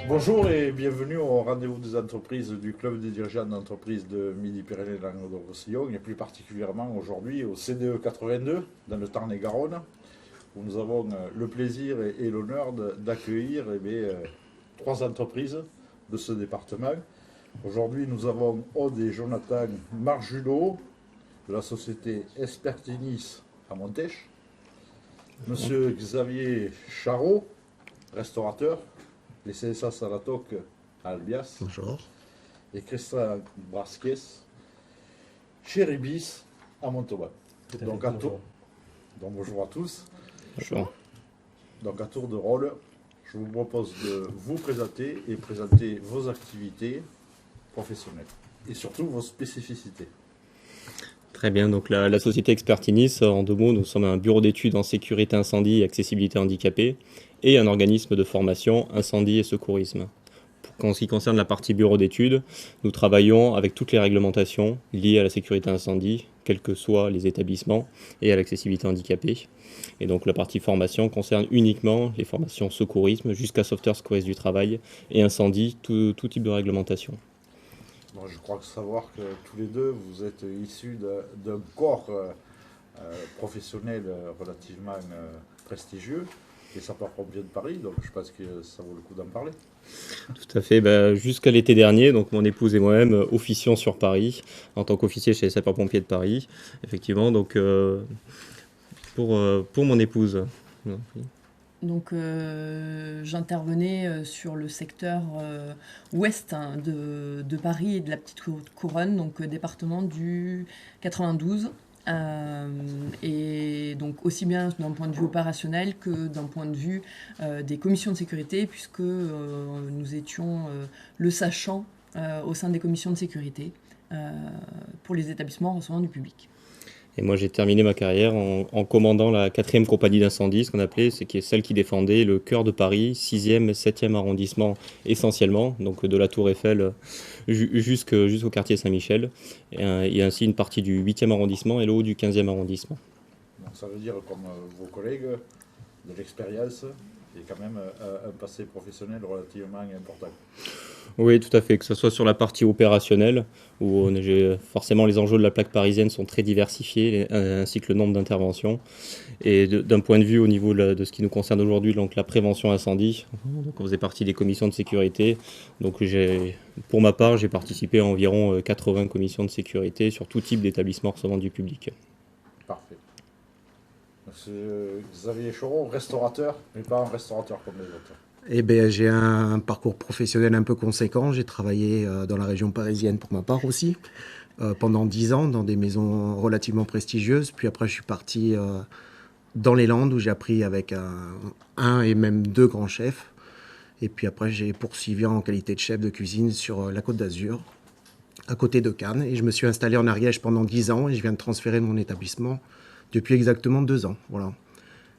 Bonjour et bienvenue au rendez-vous des entreprises du Club des dirigeants d'entreprises de Midi-Pyrénées-Languedoc-Roussillon et plus particulièrement aujourd'hui au CDE 82 dans le Tarn-et-Garonne où nous avons le plaisir et l'honneur d'accueillir trois entreprises de ce département. Aujourd'hui nous avons Aude et Jonathan Marjulot de la société Espertinis à Montèche, Monsieur Xavier Charot, restaurateur, les CSA Salatoc à Albias. Bonjour. Et Christian Brasquez, chez Ribis à Montauban. Donc bonjour à tous. Bonjour. Donc à tour de rôle, je vous propose de vous présenter et présenter vos activités professionnelles et surtout vos spécificités. Très bien, donc la société Expertinis, en deux mots, nous sommes un bureau d'études en sécurité incendie et accessibilité handicapée et un organisme de formation incendie et secourisme. En ce qui concerne la partie bureau d'études, nous travaillons avec toutes les réglementations liées à la sécurité incendie, quels que soient les établissements, et à l'accessibilité handicapée. Et donc la partie formation concerne uniquement les formations secourisme jusqu'à sauveteur secouriste du travail et incendie, tout type de réglementation. Bon, je crois savoir que tous les deux, vous êtes issus d'un corps professionnel relativement prestigieux, les sapeurs-pompiers de Paris, donc je pense que ça vaut le coup d'en parler. Tout à fait, jusqu'à l'été dernier, donc mon épouse et moi-même officions sur Paris, en tant qu'officier chez les sapeurs-pompiers de Paris, effectivement, donc pour mon épouse. Donc j'intervenais sur le secteur ouest de Paris et de la Petite Couronne, donc département du 92. Et donc aussi bien d'un point de vue opérationnel que d'un point de vue des commissions de sécurité, puisque nous étions le sachant au sein des commissions de sécurité pour les établissements recevant du public. Et moi, j'ai terminé ma carrière en commandant la 4e compagnie d'incendie, ce qu'on appelait, c'est qui est celle qui défendait le cœur de Paris, 6e et 7e arrondissement essentiellement, donc de la Tour Eiffel jusqu'au quartier Saint-Michel, et ainsi une partie du 8e arrondissement et le haut du 15e arrondissement. Donc ça veut dire, comme vos collègues, de l'expérience et quand même un passé professionnel relativement important. Oui, tout à fait, que ce soit sur la partie opérationnelle, où forcément les enjeux de la plaque parisienne sont très diversifiés, ainsi que le nombre d'interventions. Et d'un point de vue au niveau de ce qui nous concerne aujourd'hui, donc la prévention incendie, donc on faisait partie des commissions de sécurité. Donc pour ma part, j'ai participé à environ 80 commissions de sécurité sur tout type d'établissement recevant du public. Parfait. Monsieur Xavier Choron, restaurateur, mais pas un restaurateur comme les autres. Eh bien, j'ai un parcours professionnel un peu conséquent. J'ai travaillé dans la région parisienne pour ma part aussi, pendant 10 ans dans des maisons relativement prestigieuses. Puis après, je suis parti dans les Landes où j'ai appris avec un et même deux grands chefs. Et puis après, j'ai poursuivi en qualité de chef de cuisine sur la Côte d'Azur, à côté de Cannes. Et je me suis installé en Ariège pendant 10 ans et je viens de transférer mon établissement depuis exactement 2 ans. Voilà.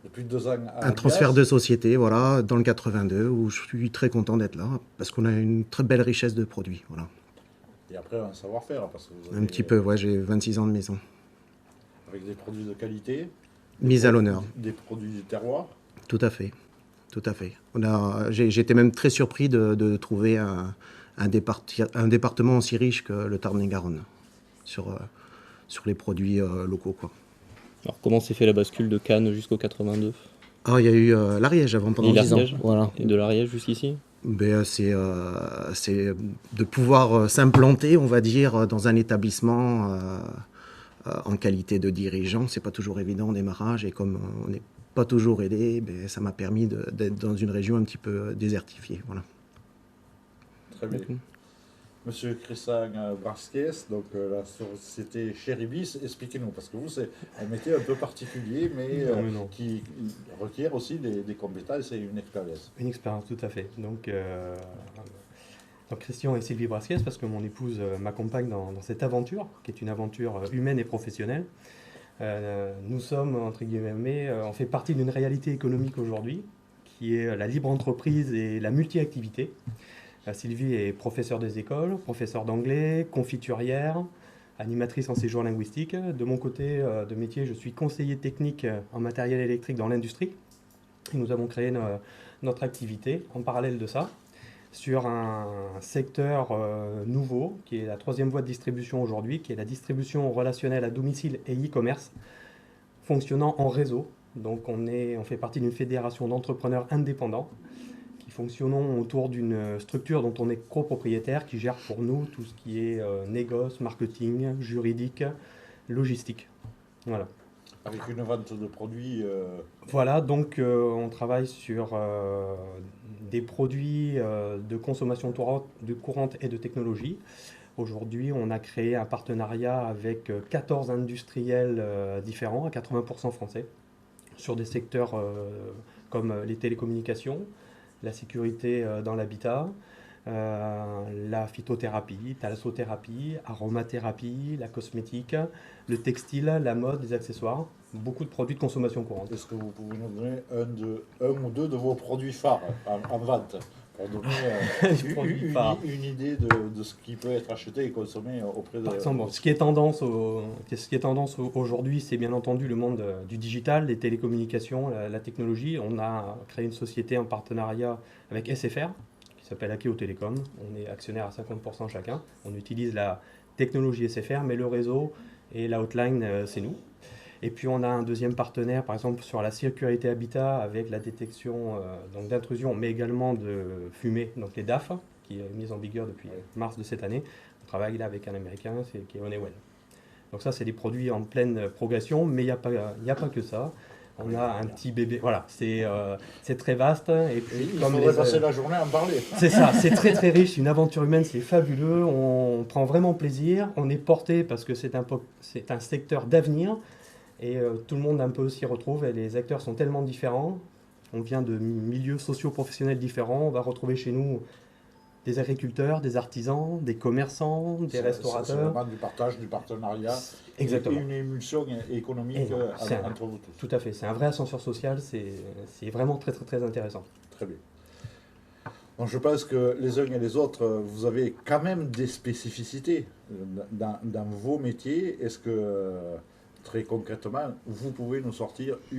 Depuis 2 ans à Un transfert de société, voilà, dans le 82, où je suis très content d'être là, parce qu'on a une très belle richesse de produits. Voilà. Et après, un savoir-faire, parce que vous avez, Un petit peu, ouais, j'ai 26 ans de maison. avec des produits de qualité. Mise à l'honneur. Des produits du terroir. Tout à fait. Tout à fait. J'étais même très surpris de trouver un département aussi riche que le Tarn-et-Garonne sur les produits locaux, quoi. Alors comment s'est fait la bascule de Cannes jusqu'au 82 ? Ah, il y a eu l'Ariège avant, pendant 10 ans. Voilà. Et de l'Ariège jusqu'ici ? Ben, c'est de pouvoir s'implanter, on va dire, dans un établissement en qualité de dirigeant. C'est pas toujours évident au démarrage, et comme on n'est pas toujours aidé, ben, ça m'a permis d'être dans une région un petit peu désertifiée. Voilà. Très bien. Monsieur Christian Brasquez, donc la société Chéribis, expliquez-nous, parce que vous, c'est un métier un peu particulier, mais qui requiert aussi des compétences et une expérience. Une expérience, tout à fait. Donc Christian et Sylvie Brasquez, parce que mon épouse m'accompagne dans cette aventure, qui est une aventure humaine et professionnelle. Nous sommes, entre guillemets, on fait partie d'une réalité économique aujourd'hui, qui est la libre entreprise et la multi-activité. Sylvie est professeure des écoles, professeure d'anglais, confiturière, animatrice en séjour linguistique. De mon côté de métier, je suis conseiller technique en matériel électrique dans l'industrie. Et nous avons créé notre activité en parallèle de ça. sur un secteur nouveau, qui est la troisième voie de distribution aujourd'hui, qui est la distribution relationnelle à domicile et e-commerce, fonctionnant en réseau. Donc on fait partie d'une fédération d'entrepreneurs indépendants qui fonctionnent autour d'une structure dont on est copropriétaire, qui gère pour nous tout ce qui est négoce, marketing, juridique, logistique. Voilà. Avec une vente de produits. Voilà, donc on travaille sur des produits de consommation courante et de technologie. Aujourd'hui, on a créé un partenariat avec 14 industriels différents, à 80% français, sur des secteurs comme les télécommunications, la sécurité dans l'habitat, la phytothérapie, thalassothérapie, aromathérapie, la cosmétique, le textile, la mode, les accessoires, beaucoup de produits de consommation courante. Est-ce que vous pouvez nous donner un ou deux de vos produits phares en vente pour donner une idée de ce qui peut être acheté et consommé auprès de... Par exemple, ce qui est tendance aujourd'hui, c'est bien entendu le monde du digital, des télécommunications, la technologie. On a créé une société en partenariat avec SFR, qui s'appelle Akeo Télécom. On est actionnaire à 50% chacun. On utilise la technologie SFR, mais le réseau et la hotline, c'est nous. Et puis on a un deuxième partenaire, par exemple sur la sécurité habitat, avec la détection donc d'intrusion, mais également de fumée, donc les DAF, qui est mise en vigueur depuis mars de cette année. On travaille là avec un Américain, qui est Honeywell. Donc ça, c'est des produits en pleine progression, mais il n'y a pas que ça. On a un petit bébé, voilà, c'est très vaste. Et puis, il faudrait passer la journée à en parler. C'est ça, c'est très très riche, une aventure humaine, c'est fabuleux, on prend vraiment plaisir, on est porté parce que c'est un secteur d'avenir, et tout le monde un peu s'y retrouve, et les acteurs sont tellement différents, on vient de milieux socio-professionnels différents, on va retrouver chez nous des agriculteurs, des artisans, des commerçants, des restaurateurs. C'est vraiment du partage, du partenariat. Exactement. Et une émulsion économique entre vous tous. Tout à fait, c'est un vrai ascenseur social, c'est vraiment très très très intéressant. Très bien. Donc je pense que les uns et les autres, vous avez quand même des spécificités dans vos métiers. Est-ce que, très concrètement, vous pouvez nous sortir ou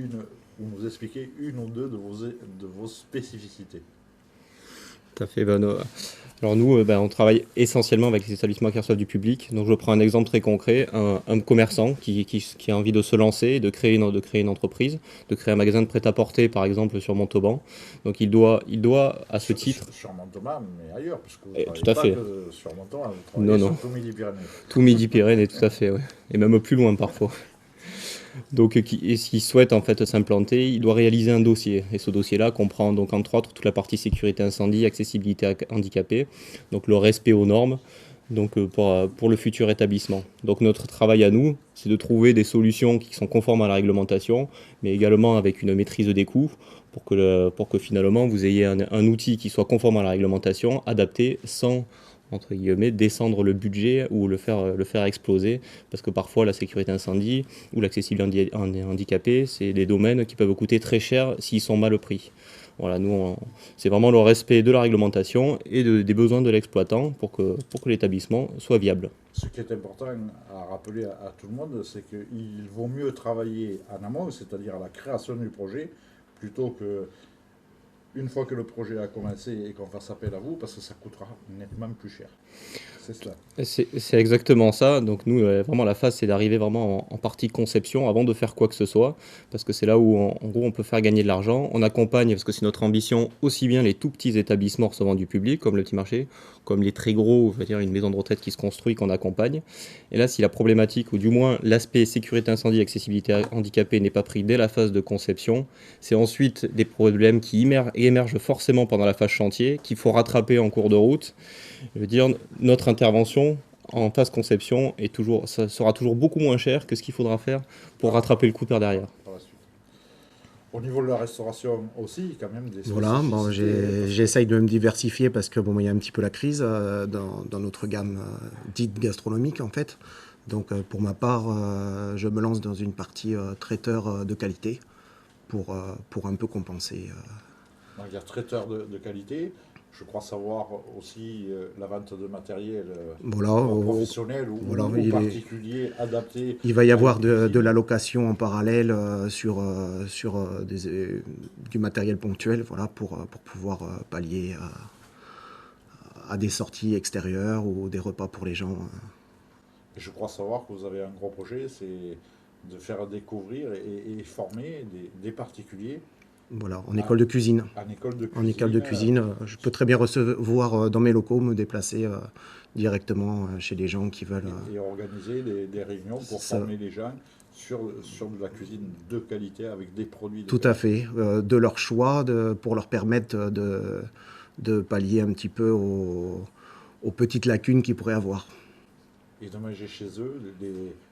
nous expliquer une ou deux de vos spécificités? Tout à fait. Alors nous, on travaille essentiellement avec les établissements qui reçoivent du public. Donc je prends un exemple très concret, un commerçant qui a envie de se lancer, de créer une entreprise, de créer un magasin de prêt-à-porter par exemple sur Montauban. Donc il doit à ce titre... Sur Montauban, mais ailleurs, parce que vous ne tout à fait. pas que sur Montauban, vous travaillez sur tout Midi-Pyrénées. Tout Midi-Pyrénées, tout à fait, ouais. Et même plus loin parfois. Donc, s'il souhaite en fait s'implanter, il doit réaliser un dossier. Et ce dossier-là comprend donc entre autres toute la partie sécurité incendie, accessibilité handicapée, donc le respect aux normes, donc pour le futur établissement. Donc notre travail à nous, c'est de trouver des solutions qui sont conformes à la réglementation, mais également avec une maîtrise des coûts, pour que finalement vous ayez un outil qui soit conforme à la réglementation, adapté sans entre guillemets, descendre le budget ou le faire exploser, parce que parfois la sécurité incendie ou l'accessibilité handicapée, c'est des domaines qui peuvent coûter très cher s'ils sont mal pris. Voilà, nous, c'est vraiment le respect de la réglementation et des besoins de l'exploitant pour que l'établissement soit viable. Ce qui est important à rappeler à tout le monde, c'est qu'il vaut mieux travailler en amont, c'est-à-dire à la création du projet, plutôt que une fois que le projet a commencé et qu'on fasse appel à vous, parce que ça coûtera nettement plus cher. C'est cela. C'est exactement ça. Donc nous, vraiment, la phase, c'est d'arriver vraiment en partie conception avant de faire quoi que ce soit, parce que c'est là où, en gros, on peut faire gagner de l'argent. On accompagne, parce que c'est notre ambition, aussi bien les tout petits établissements recevant du public, comme le petit marché, comme les très gros, je veux dire une maison de retraite qui se construit, qu'on accompagne. Et là, si la problématique, ou du moins l'aspect sécurité incendie, accessibilité handicapée n'est pas pris dès la phase de conception, c'est ensuite des problèmes qui émergent forcément pendant la phase chantier, qu'il faut rattraper en cours de route. Je veux dire, notre intervention en phase conception ça sera toujours beaucoup moins cher que ce qu'il faudra faire pour rattraper le coup par derrière. Au niveau de la restauration aussi, quand même des... Voilà, bon, j'essaye de me diversifier parce que bon, il y a un petit peu la crise dans notre gamme dite gastronomique en fait. Donc pour ma part, je me lance dans une partie traiteur de qualité pour un peu compenser. Donc, il y a traiteur de qualité. Je crois savoir aussi la vente de matériel professionnel ou particulier adapté. Il va y avoir de la location en parallèle sur du matériel ponctuel, voilà, pour pouvoir pallier à des sorties extérieures ou des repas pour les gens. Et je crois savoir que vous avez un gros projet, c'est de faire découvrir et former des particuliers Voilà, en école de cuisine. en école de cuisine. En école de cuisine, je peux très bien recevoir dans mes locaux, me déplacer directement chez les gens qui veulent. Et organiser des réunions pour Ça. former les gens sur de la cuisine de qualité avec des produits de Tout à fait, de leur choix, pour leur permettre de pallier un petit peu aux petites lacunes qu'ils pourraient avoir. et de manger chez eux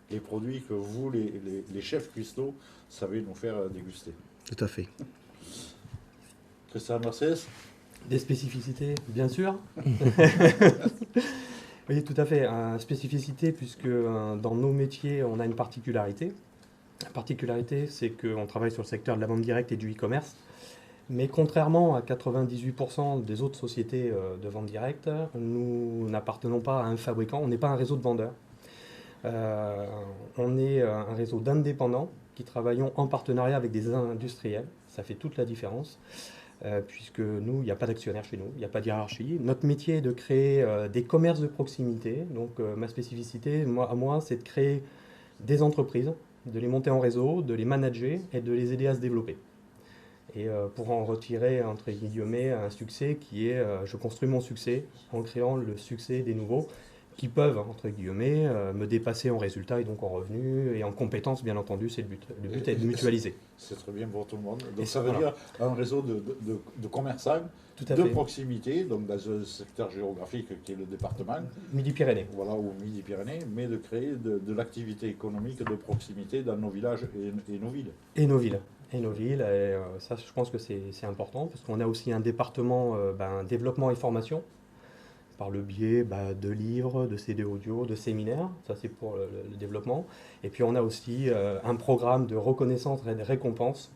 les produits que vous, les chefs cuistots, savez nous faire déguster. Tout à fait. Christian Mercedes, Des spécificités, bien sûr. Oui, tout à fait. Spécificité, puisque dans nos métiers, on a une particularité. La particularité, c'est qu'on travaille sur le secteur de la vente directe et du e-commerce. Mais contrairement à 98% des autres sociétés de vente directe, nous n'appartenons pas à un fabricant, on n'est pas un réseau de vendeurs. On est un réseau d'indépendants qui travaillons en partenariat avec des industriels. Ça fait toute la différence. Puisque nous, il n'y a pas d'actionnaire chez nous, il n'y a pas de hiérarchie. Notre métier est de créer des commerces de proximité. Donc ma spécificité, à moi, c'est de créer des entreprises, de les monter en réseau, de les manager et de les aider à se développer. Et pour en retirer, entre guillemets, un succès qui est je construis mon succès en créant le succès des nouveaux qui peuvent, entre guillemets, me dépasser en résultats et donc en revenus et en compétences, bien entendu, c'est le but. Le but est de mutualiser. c'est très bien pour tout le monde. Et Donc ça veut voilà. dire un réseau de commerçants Tout à de fait. proximité, donc dans un secteur géographique qui est le département, Midi-Pyrénées. voilà, ou Midi-Pyrénées, mais de créer de l'activité économique de proximité dans nos villages et nos villes. Et nos villes. Et nos villes, et ça je pense que c'est important, parce qu'on a aussi un département développement et formation, par le biais de livres, de CD audio, de séminaires, ça c'est pour le développement. Et puis on a aussi un programme de reconnaissance et de récompense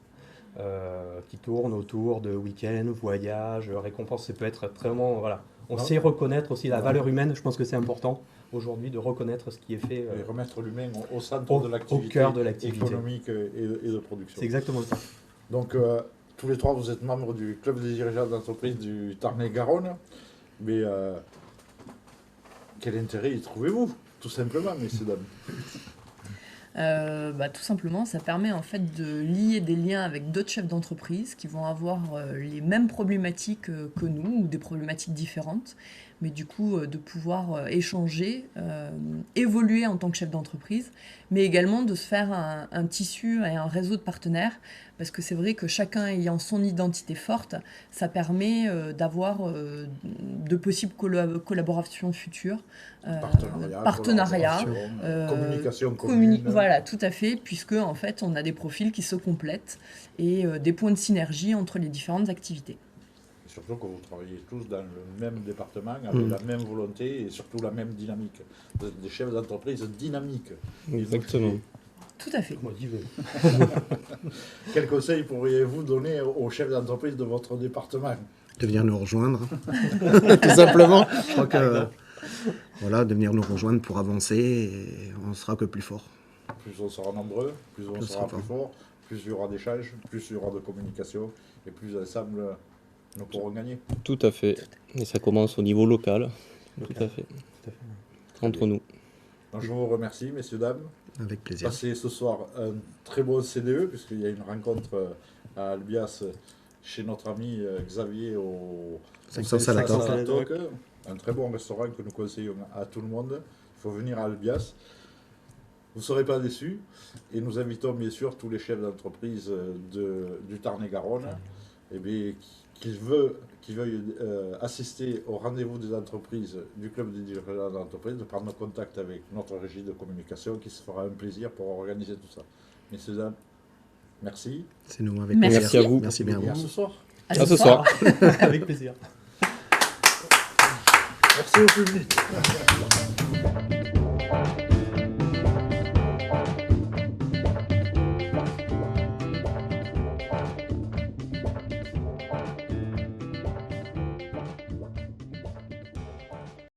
qui tourne autour de week-ends, voyages, récompenses, ça peut être vraiment, voilà. On Ah. sait reconnaître aussi la valeur humaine, je pense que c'est important aujourd'hui de reconnaître ce qui est fait. Et remettre l'humain au centre Au- de au l'activité cœur de l'activité. économique et de production. C'est exactement ça. Donc, tous les trois, vous êtes membres du club des dirigeants d'entreprise du Tarn-et-Garonne. Mais quel intérêt y trouvez-vous, tout simplement, messieurs, dames? Tout simplement, ça permet en fait de lier des liens avec d'autres chefs d'entreprise qui vont avoir les mêmes problématiques que nous ou des problématiques différentes, mais du coup de pouvoir échanger, évoluer en tant que chef d'entreprise, mais également de se faire un tissu et un réseau de partenaires, parce que c'est vrai que chacun ayant son identité forte, ça permet d'avoir de possibles collaborations futures. Partenariat, collaboration, communication commune. Voilà, tout à fait, puisque en fait, on a des profils qui se complètent et des points de synergie entre les différentes activités. Et surtout que vous travaillez tous dans le même département, avec la même volonté et surtout la même dynamique. Vous êtes des chefs d'entreprise dynamiques. Exactement. Tout à fait. Moi, j'y vais. Quels conseils pourriez-vous donner aux chefs d'entreprise de votre département? De venir nous rejoindre, tout simplement. Je crois que voilà, de venir nous rejoindre pour avancer et on sera que plus fort. Plus on sera nombreux, plus on Plus sera on sera plus fort, plus il y aura d'échanges, plus il y aura de communication et plus ensemble nous pourrons gagner. Tout à fait. Et ça commence au niveau local. Tout à fait. Tout à fait. Entre nous. Donc, je vous remercie, messieurs, dames. Avec plaisir. Passez ce soir un très bon CDE, puisqu'il y a une rencontre à Albias chez notre ami Xavier au 500 Saladoc. Saladoc, un très bon restaurant que nous conseillons à tout le monde. Il faut venir à Albias. Vous ne serez pas déçus. Et nous invitons bien sûr tous les chefs d'entreprise du Tarn-et-Garonne qui veuillent assister au rendez-vous des entreprises du club des dirigeants d'entreprise, de prendre contact avec notre régie de communication qui se fera un plaisir pour organiser tout ça. Messieurs, dames, merci. C'est nous avec Merci. plaisir. Merci à vous. Merci bien à Et à vous. ce soir. À À ce soir. Avec plaisir. Merci au public.